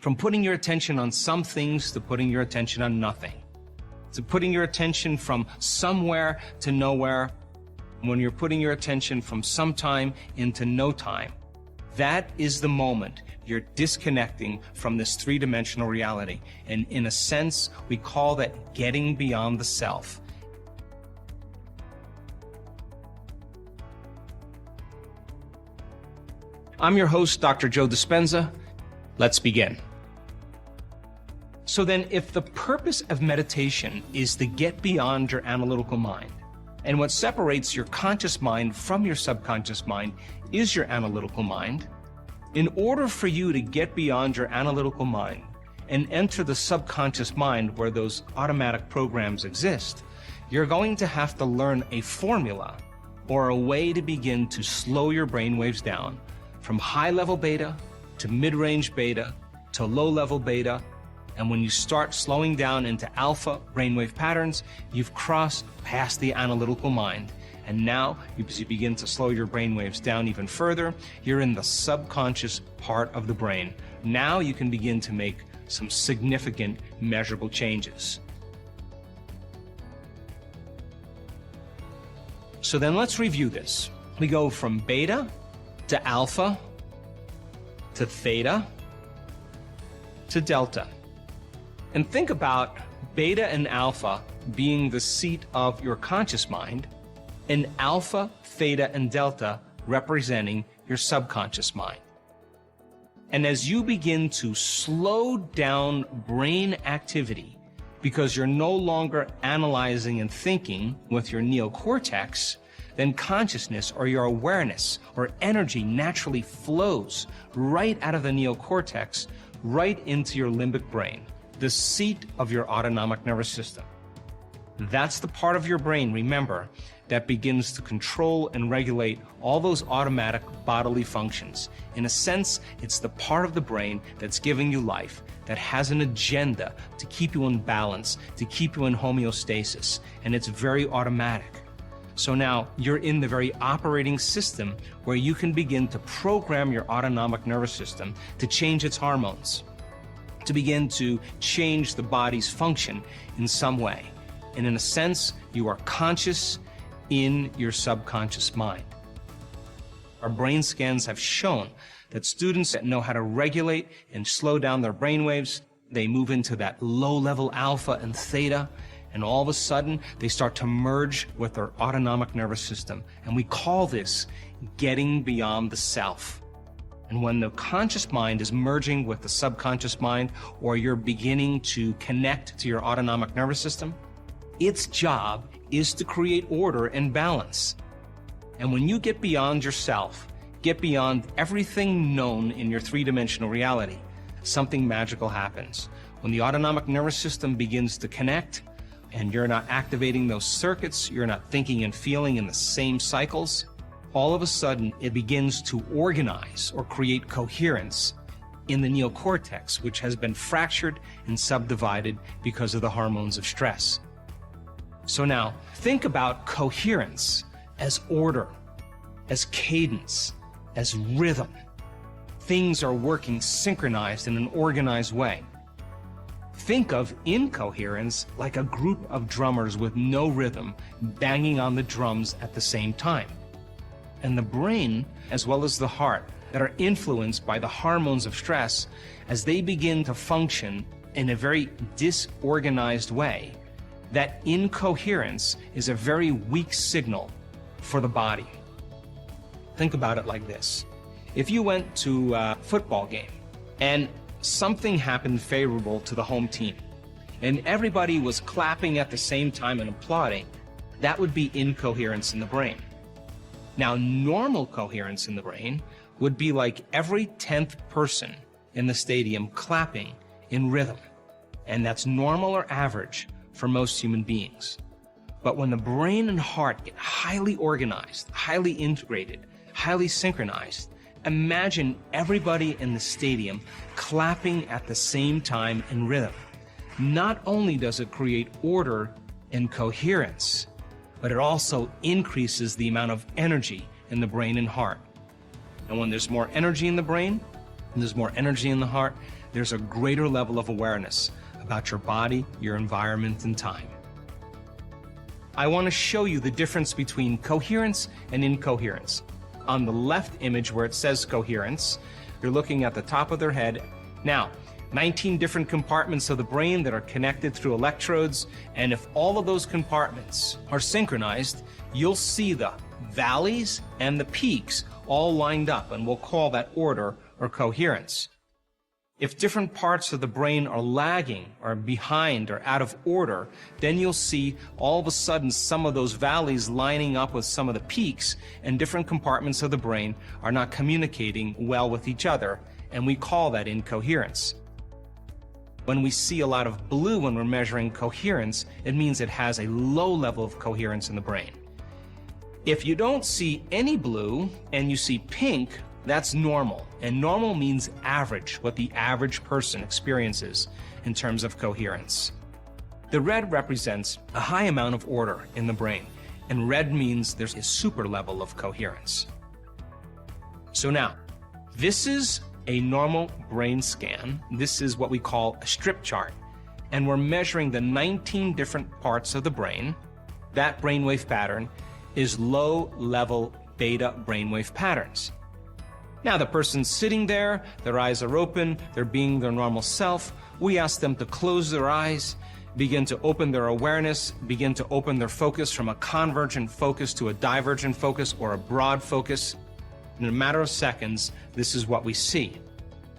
From putting your attention on some things to putting your attention on nothing. To putting your attention from somewhere to nowhere. When you're putting your attention from sometime into no time. That is the moment you're disconnecting from this three-dimensional reality. And in a sense, we call that getting beyond the self. I'm your host, Dr. Joe Dispenza. Let's begin. So then, if the purpose of meditation is to get beyond your analytical mind, and what separates your conscious mind from your subconscious mind is your analytical mind, in order for you to get beyond your analytical mind and enter the subconscious mind where those automatic programs exist, you're going to have to learn a formula or a way to begin to slow your brainwaves down from high-level beta to mid-range beta to low-level beta. And when you start slowing down into alpha brainwave patterns, you've crossed past the analytical mind. And now, as you begin to slow your brainwaves down even further, you're in the subconscious part of the brain. Now you can begin to make some significant, measurable changes. So then let's review this. We go from beta to alpha to theta to delta. And think about beta and alpha being the seat of your conscious mind, and alpha, theta, and delta representing your subconscious mind. And as you begin to slow down brain activity, because you're no longer analyzing and thinking with your neocortex, then consciousness or your awareness or energy naturally flows right out of the neocortex, right into your limbic brain, the seat of your autonomic nervous system. That's the part of your brain, remember, that begins to control and regulate all those automatic bodily functions. In a sense, it's the part of the brain that's giving you life, that has an agenda to keep you in balance, to keep you in homeostasis, and it's very automatic. So now you're in the very operating system where you can begin to program your autonomic nervous system to change its hormones, to begin to change the body's function in some way. And in a sense, you are conscious in your subconscious mind. Our brain scans have shown that students that know how to regulate and slow down their brain waves, they move into that low-level alpha and theta, and all of a sudden, they start to merge with their autonomic nervous system. And we call this getting beyond the self. And when the conscious mind is merging with the subconscious mind, or you're beginning to connect to your autonomic nervous system, its job is to create order and balance. And when you get beyond yourself, get beyond everything known in your three-dimensional reality, something magical happens. When the autonomic nervous system begins to connect, and you're not activating those circuits, you're not thinking and feeling in the same cycles, all of a sudden it begins to organize or create coherence in the neocortex, which has been fractured and subdivided because of the hormones of stress. So now, think about coherence as order, as cadence, as rhythm. Things are working synchronized in an organized way. Think of incoherence like a group of drummers with no rhythm banging on the drums at the same time. And the brain, as well as the heart, that are influenced by the hormones of stress, as they begin to function in a very disorganized way, that incoherence is a very weak signal for the body. Think about it like this. If you went to a football game and something happened favorable to the home team, and everybody was clapping at the same time and applauding, that would be incoherence in the brain. Now, normal coherence in the brain would be like every 10th person in the stadium clapping in rhythm. And that's normal or average for most human beings. But when the brain and heart get highly organized, highly integrated, highly synchronized, imagine everybody in the stadium clapping at the same time in rhythm. Not only does it create order and coherence, but it also increases the amount of energy in the brain and heart. And when there's more energy in the brain, and there's more energy in the heart, there's a greater level of awareness about your body, your environment, and time. I want to show you the difference between coherence and incoherence. On the left image where it says coherence, you're looking at the top of their head. Now, 19 different compartments of the brain that are connected through electrodes, and if all of those compartments are synchronized, you'll see the valleys and the peaks all lined up, and we'll call that order or coherence. If different parts of the brain are lagging or behind or out of order, then you'll see all of a sudden some of those valleys lining up with some of the peaks, and different compartments of the brain are not communicating well with each other, and we call that incoherence. When we see a lot of blue when we're measuring coherence, it means it has a low level of coherence in the brain. If you don't see any blue and you see pink, that's normal, and normal means average, what the average person experiences in terms of coherence. The red represents a high amount of order in the brain, and red means there's a super level of coherence. So now, this is a normal brain scan. This is what we call a strip chart, and we're measuring the 19 different parts of the brain. That brainwave pattern is low-level beta brainwave patterns. Now the person's sitting there, their eyes are open, they're being their normal self. We ask them to close their eyes, begin to open their awareness, begin to open their focus from a convergent focus to a divergent focus or a broad focus. In a matter of seconds, this is what we see.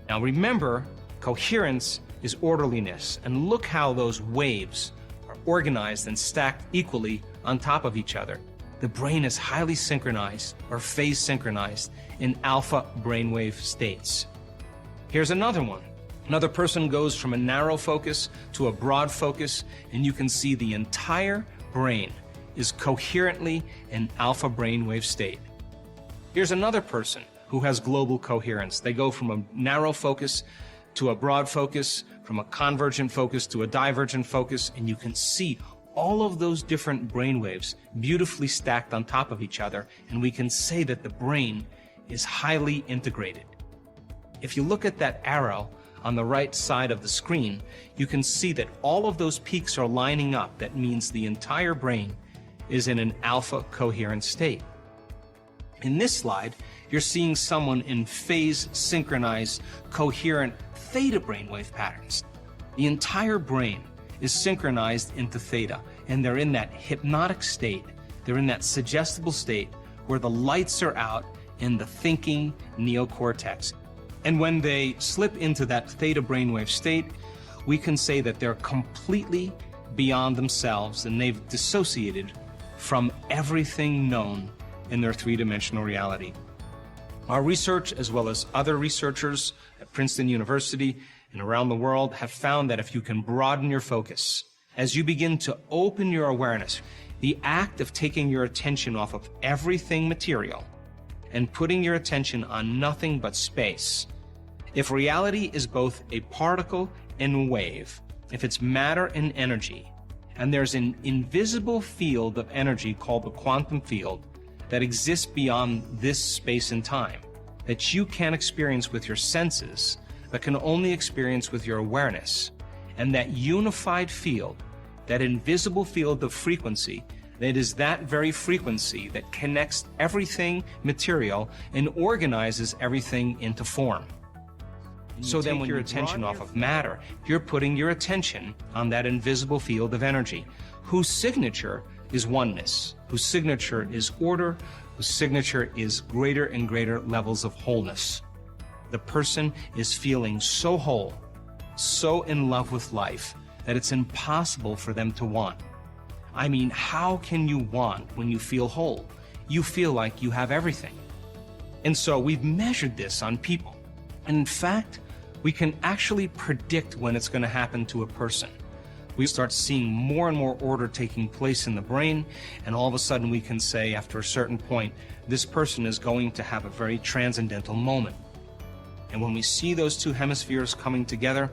Now remember, coherence is orderliness, and look how those waves are organized and stacked equally on top of each other. The brain is highly synchronized or phase synchronized in alpha brainwave states. Here's another one. Another person goes from a narrow focus to a broad focus, and you can see the entire brain is coherently in alpha brainwave state. Here's another person who has global coherence. They go from a narrow focus to a broad focus, from a convergent focus to a divergent focus, and you can see all of those different brainwaves beautifully stacked on top of each other, and we can say that the brain is highly integrated. If you look at that arrow on the right side of the screen, you can see that all of those peaks are lining up. That means the entire brain is in an alpha coherent state. In this slide, you're seeing someone in phase synchronized, coherent theta brainwave patterns. The entire brain is synchronized into theta, and they're in that hypnotic state. They're in that suggestible state where the lights are out in the thinking neocortex. And when they slip into that theta brainwave state, we can say that they're completely beyond themselves, and they've dissociated from everything known in their three-dimensional reality. Our research, as well as other researchers at Princeton University and around the world, have found that if you can broaden your focus, as you begin to open your awareness, the act of taking your attention off of everything material and putting your attention on nothing but space. If reality is both a particle and wave, if it's matter and energy, and there's an invisible field of energy called the quantum field that exists beyond this space and time, that you can't experience with your senses, but can only experience with your awareness, and that unified field, that invisible field of frequency, it is that very frequency that connects everything material and organizes everything into form. So then when your attention off of matter, you're putting your attention on that invisible field of energy, whose signature is oneness, whose signature is order, whose signature is greater and greater levels of wholeness. The person is feeling so whole, so in love with life, that it's impossible for them to want. I mean, how can you want when you feel whole? You feel like you have everything. And so we've measured this on people. And in fact, we can actually predict when it's going to happen to a person. We start seeing more and more order taking place in the brain, and all of a sudden we can say after a certain point, this person is going to have a very transcendental moment. And when we see those two hemispheres coming together,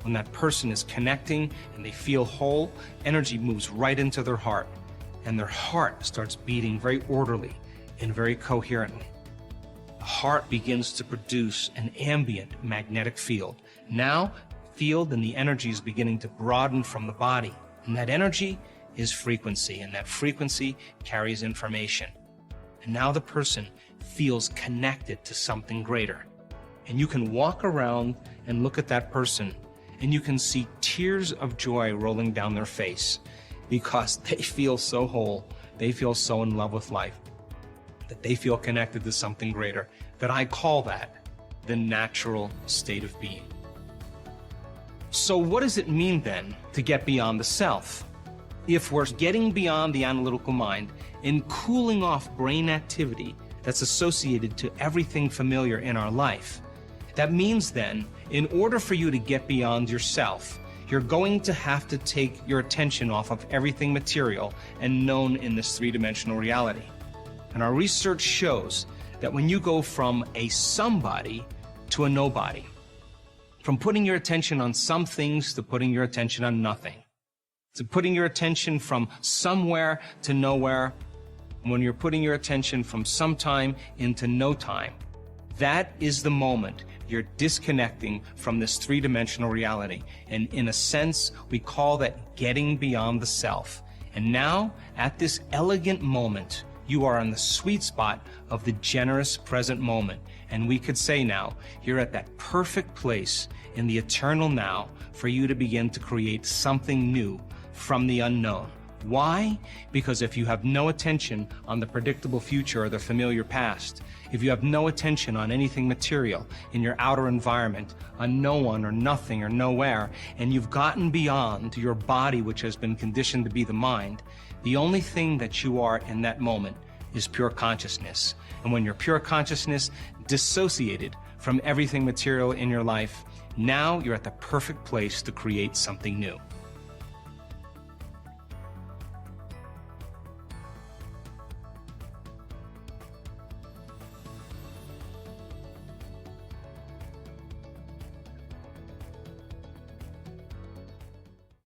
when that person is connecting and they feel whole, energy moves right into their heart, and their heart starts beating very orderly and very coherently. The heart begins to produce an ambient magnetic field, Now, field and the energy is beginning to broaden from the body. And that energy is frequency, and that frequency carries information. And now the person feels connected to something greater. And you can walk around and look at that person, and you can see tears of joy rolling down their face because they feel so whole, they feel so in love with life, that they feel connected to something greater, that I call that the natural state of being. So what does it mean then to get beyond the self? If we're getting beyond the analytical mind and cooling off brain activity that's associated to everything familiar in our life, that means then, in order for you to get beyond yourself, you're going to have to take your attention off of everything material and known in this three-dimensional reality. And our research shows that when you go from a somebody to a nobody, from putting your attention on some things to putting your attention on nothing, to putting your attention from somewhere to nowhere, when you're putting your attention from sometime into no time, that is the moment you're disconnecting from this three-dimensional reality. And in a sense, we call that getting beyond the self. And now, at this elegant moment, you are on the sweet spot of the generous present moment. And we could say now, you're at that perfect place in the eternal now for you to begin to create something new from the unknown. Why? Because if you have no attention on the predictable future or the familiar past, if you have no attention on anything material in your outer environment, on no one or nothing or nowhere, and you've gotten beyond your body, which has been conditioned to be the mind, the only thing that you are in that moment is pure consciousness. And when you're pure consciousness, dissociated from everything material in your life, now you're at the perfect place to create something new.